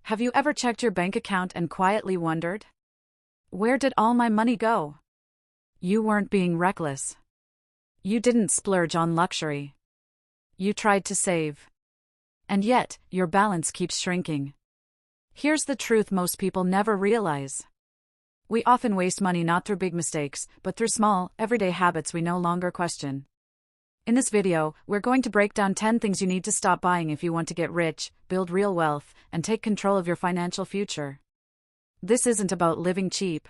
Have you ever checked your bank account and quietly wondered, where did all my money go? You weren't being reckless. You didn't splurge on luxury. You tried to save. And yet, your balance keeps shrinking. Here's the truth most people never realize. We often waste money not through big mistakes, but through small, everyday habits we no longer question. In this video, we're going to break down 10 things you need to stop buying if you want to get rich, build real wealth, and take control of your financial future. This isn't about living cheap.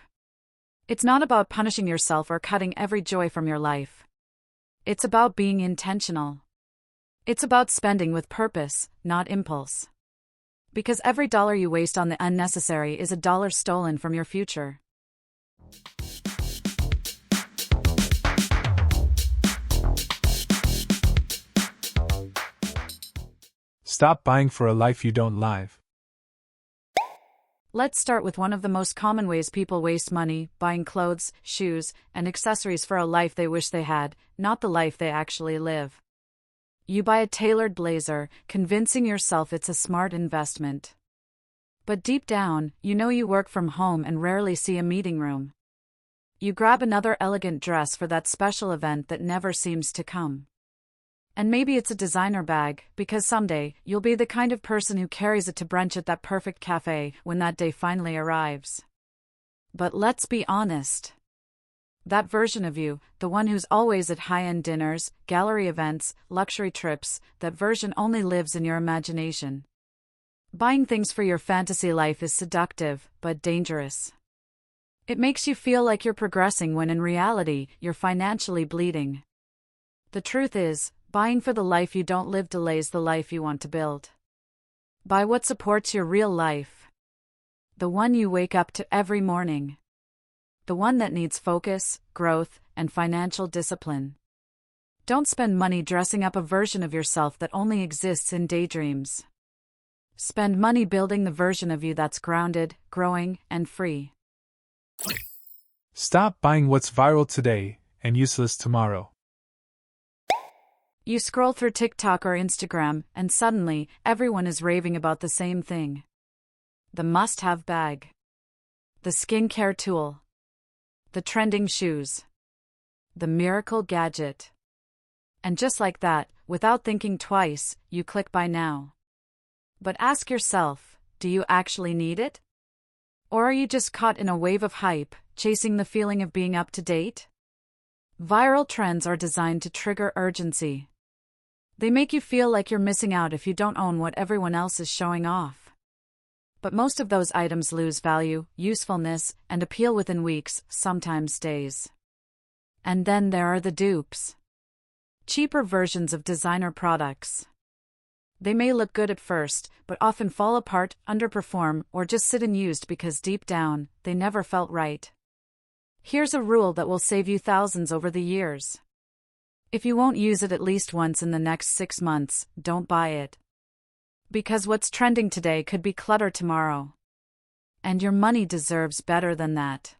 It's not about punishing yourself or cutting every joy from your life. It's about being intentional. It's about spending with purpose, not impulse. Because every dollar you waste on the unnecessary is a dollar stolen from your future. Stop buying for a life you don't live. Let's start with one of the most common ways people waste money, buying clothes, shoes, and accessories for a life they wish they had, not the life they actually live. You buy a tailored blazer, convincing yourself it's a smart investment. But deep down, you know you work from home and rarely see a meeting room. You grab another elegant dress for that special event that never seems to come. And maybe it's a designer bag, because someday, you'll be the kind of person who carries it to brunch at that perfect cafe when that day finally arrives. But let's be honest. That version of you, the one who's always at high-end dinners, gallery events, luxury trips, that version only lives in your imagination. Buying things for your fantasy life is seductive, but dangerous. It makes you feel like you're progressing when in reality, you're financially bleeding. The truth is, buying for the life you don't live delays the life you want to build. Buy what supports your real life. The one you wake up to every morning. The one that needs focus, growth, and financial discipline. Don't spend money dressing up a version of yourself that only exists in daydreams. Spend money building the version of you that's grounded, growing, and free. Stop buying what's viral today and useless tomorrow. You scroll through TikTok or Instagram, and suddenly, everyone is raving about the same thing. The must-have bag. The skincare tool. The trending shoes. The miracle gadget. And just like that, without thinking twice, you click buy now. But ask yourself, do you actually need it? Or are you just caught in a wave of hype, chasing the feeling of being up to date? Viral trends are designed to trigger urgency. They make you feel like you're missing out if you don't own what everyone else is showing off. But most of those items lose value, usefulness, and appeal within weeks, sometimes days. And then there are the dupes. Cheaper versions of designer products. They may look good at first, but often fall apart, underperform, or just sit unused because deep down, they never felt right. Here's a rule that will save you thousands over the years. If you won't use it at least once in the next 6 months, don't buy it. Because what's trending today could be clutter tomorrow. And your money deserves better than that.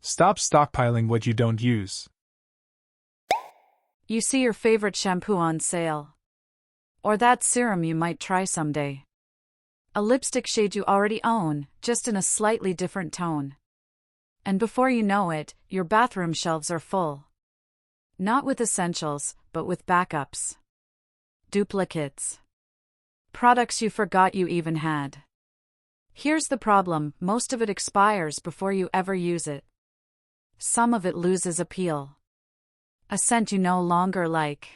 Stop stockpiling what you don't use. You see your favorite shampoo on sale. Or that serum you might try someday. A lipstick shade you already own, just in a slightly different tone. And before you know it, your bathroom shelves are full. Not with essentials, but with backups. Duplicates. Products you forgot you even had. Here's the problem, most of it expires before you ever use it. Some of it loses appeal. A scent you no longer like.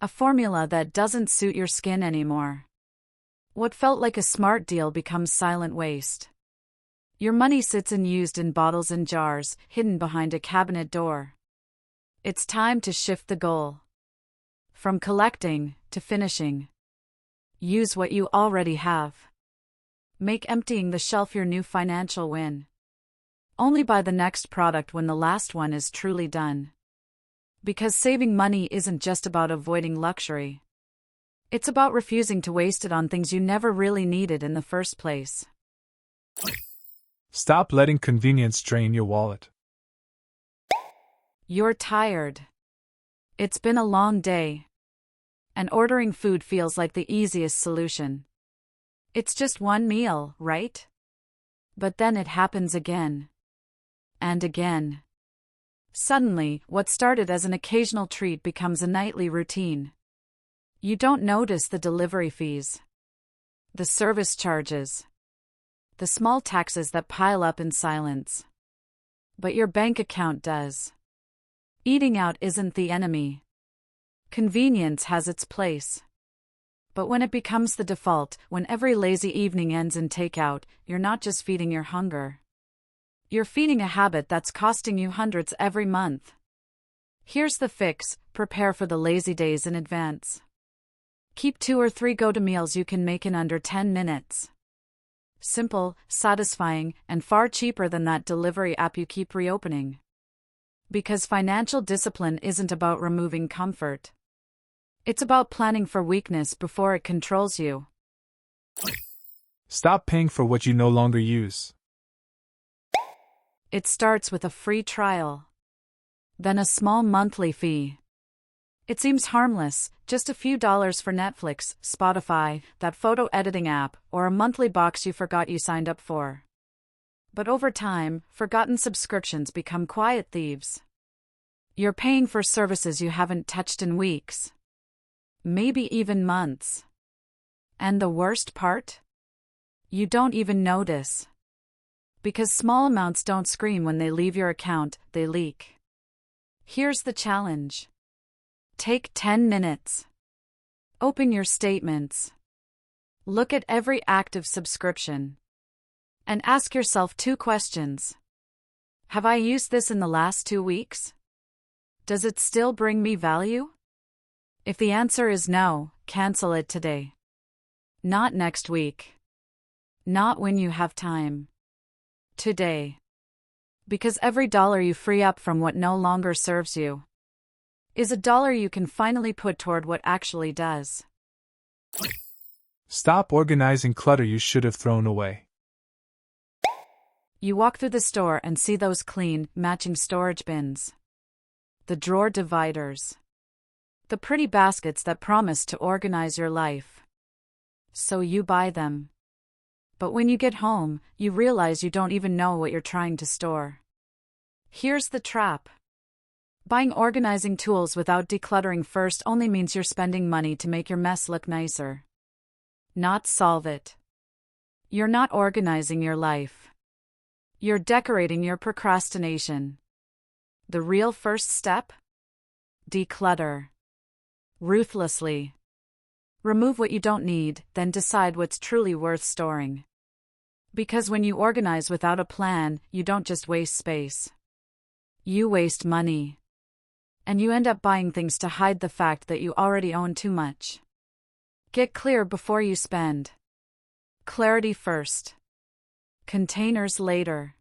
A formula that doesn't suit your skin anymore. What felt like a smart deal becomes silent waste. Your money sits unused in bottles and jars, hidden behind a cabinet door. It's time to shift the goal. From collecting to finishing. Use what you already have. Make emptying the shelf your new financial win. Only buy the next product when the last one is truly done. Because saving money isn't just about avoiding luxury. It's about refusing to waste it on things you never really needed in the first place. Stop letting convenience drain your wallet. You're tired. It's been a long day. And ordering food feels like the easiest solution. It's just one meal, right? But then it happens again. And again. Suddenly, what started as an occasional treat becomes a nightly routine. You don't notice the delivery fees, the service charges, the small taxes that pile up in silence. But your bank account does. Eating out isn't the enemy. Convenience has its place. But when it becomes the default, when every lazy evening ends in takeout, you're not just feeding your hunger. You're feeding a habit that's costing you hundreds every month. Here's the fix: prepare for the lazy days in advance. Keep 2 or 3 go-to meals you can make in under 10 minutes. Simple, satisfying, and far cheaper than that delivery app you keep reopening. Because financial discipline isn't about removing comfort. It's about planning for weakness before it controls you. Stop paying for what you no longer use. It starts with a free trial. Then a small monthly fee. It seems harmless, just a few dollars for Netflix, Spotify, that photo editing app, or a monthly box you forgot you signed up for. But over time, forgotten subscriptions become quiet thieves. You're paying for services you haven't touched in weeks. Maybe even months. And the worst part? You don't even notice. Because small amounts don't scream when they leave your account, they leak. Here's the challenge. Take 10 minutes. Open your statements. Look at every active subscription. And ask yourself 2 questions. Have I used this in the last 2 weeks? Does it still bring me value? If the answer is no, cancel it today. Not next week. Not when you have time. Today. Because every dollar you free up from what no longer serves you is a dollar you can finally put toward what actually does. Stop organizing clutter you should have thrown away. You walk through the store and see those clean, matching storage bins. The drawer dividers. The pretty baskets that promise to organize your life. So you buy them. But when you get home, you realize you don't even know what you're trying to store. Here's the trap. Buying organizing tools without decluttering first only means you're spending money to make your mess look nicer. Not solve it. You're not organizing your life. You're decorating your procrastination. The real first step? Declutter. Ruthlessly. Remove what you don't need, then decide what's truly worth storing. Because when you organize without a plan, you don't just waste space. You waste money. And you end up buying things to hide the fact that you already own too much. Get clear before you spend. Clarity first. Containers later.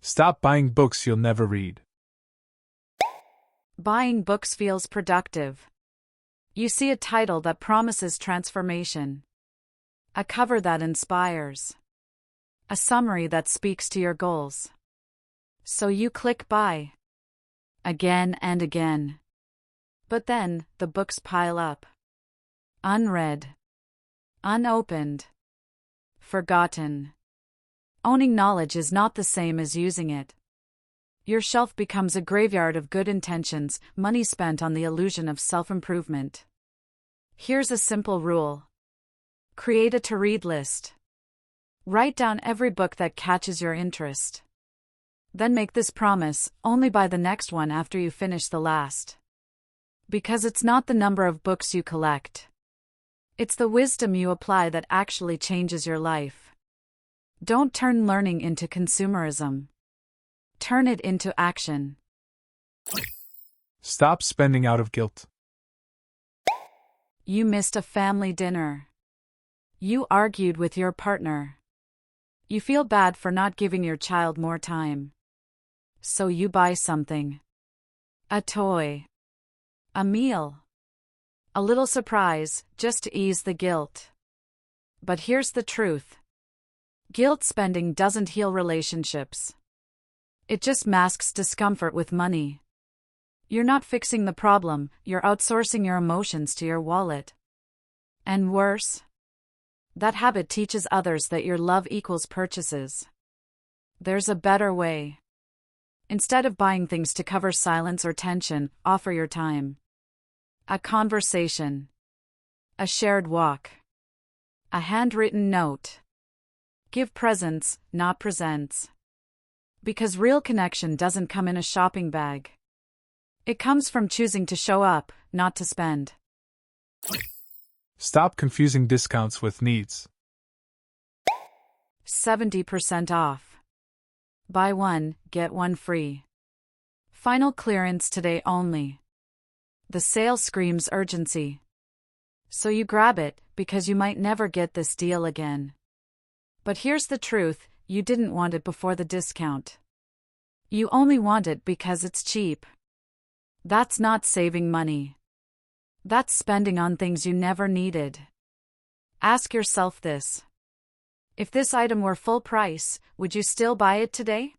Stop buying books you'll never read. Buying books feels productive. You see a title that promises transformation. A cover that inspires. A summary that speaks to your goals. So you click buy. Again and again. But then, the books pile up. Unread. Unopened. Forgotten. Owning knowledge is not the same as using it. Your shelf becomes a graveyard of good intentions, money spent on the illusion of self-improvement. Here's a simple rule. Create a to-read list. Write down every book that catches your interest. Then make this promise: only buy the next one after you finish the last. Because it's not the number of books you collect. It's the wisdom you apply that actually changes your life. Don't turn learning into consumerism. Turn it into action. Stop spending out of guilt. You missed a family dinner. You argued with your partner. You feel bad for not giving your child more time. So you buy something. A toy. A meal. A little surprise, just to ease the guilt. But here's the truth. Guilt spending doesn't heal relationships. It just masks discomfort with money. You're not fixing the problem, you're outsourcing your emotions to your wallet. And worse? That habit teaches others that your love equals purchases. There's a better way. Instead of buying things to cover silence or tension, offer your time. A conversation. A shared walk. A handwritten note. Give presents, not presents. Because real connection doesn't come in a shopping bag. It comes from choosing to show up, not to spend. Stop confusing discounts with needs. 70% off. Buy one, get one free. Final clearance today only. The sale screams urgency. So you grab it, because you might never get this deal again. But here's the truth, you didn't want it before the discount. You only want it because it's cheap. That's not saving money. That's spending on things you never needed. Ask yourself this. If this item were full price, would you still buy it today?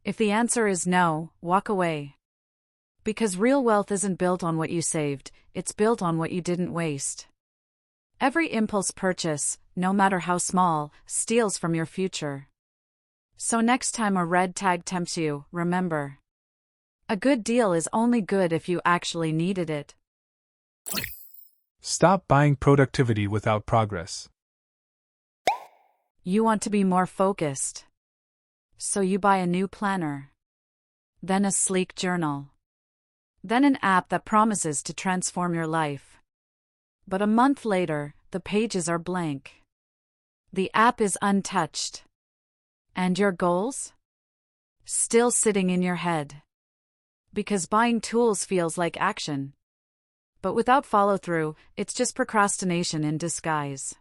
If the answer is no, walk away. Because real wealth isn't built on what you saved, it's built on what you didn't waste. Every impulse purchase, no matter how small, steals from your future. So next time a red tag tempts you, remember. A good deal is only good if you actually needed it. Stop buying productivity without progress. You want to be more focused. So you buy a new planner. Then a sleek journal. Then an app that promises to transform your life. But a month later, the pages are blank. The app is untouched. And your goals? Still sitting in your head. Because buying tools feels like action. But without follow-through, it's just procrastination in disguise.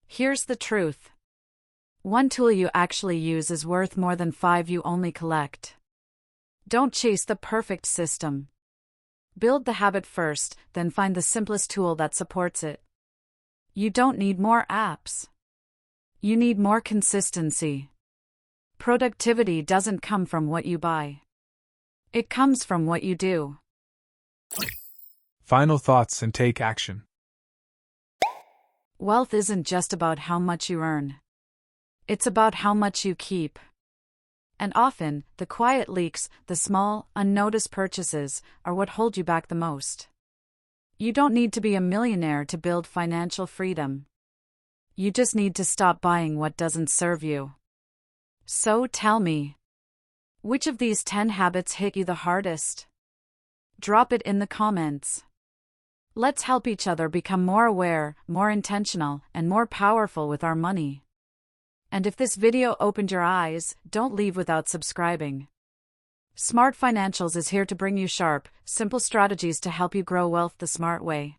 Here's the truth. One tool you actually use is worth more than 5 you only collect. Don't chase the perfect system. Build the habit first, then find the simplest tool that supports it. You don't need more apps. You need more consistency. Productivity doesn't come from what you buy. It comes from what you do. Final thoughts and take action. Wealth isn't just about how much you earn. It's about how much you keep. And often, the quiet leaks, the small, unnoticed purchases, are what hold you back the most. You don't need to be a millionaire to build financial freedom. You just need to stop buying what doesn't serve you. So tell me, which of these 10 habits hit you the hardest? Drop it in the comments. Let's help each other become more aware, more intentional, and more powerful with our money. And if this video opened your eyes, don't leave without subscribing. Smart Financials is here to bring you sharp, simple strategies to help you grow wealth the smart way.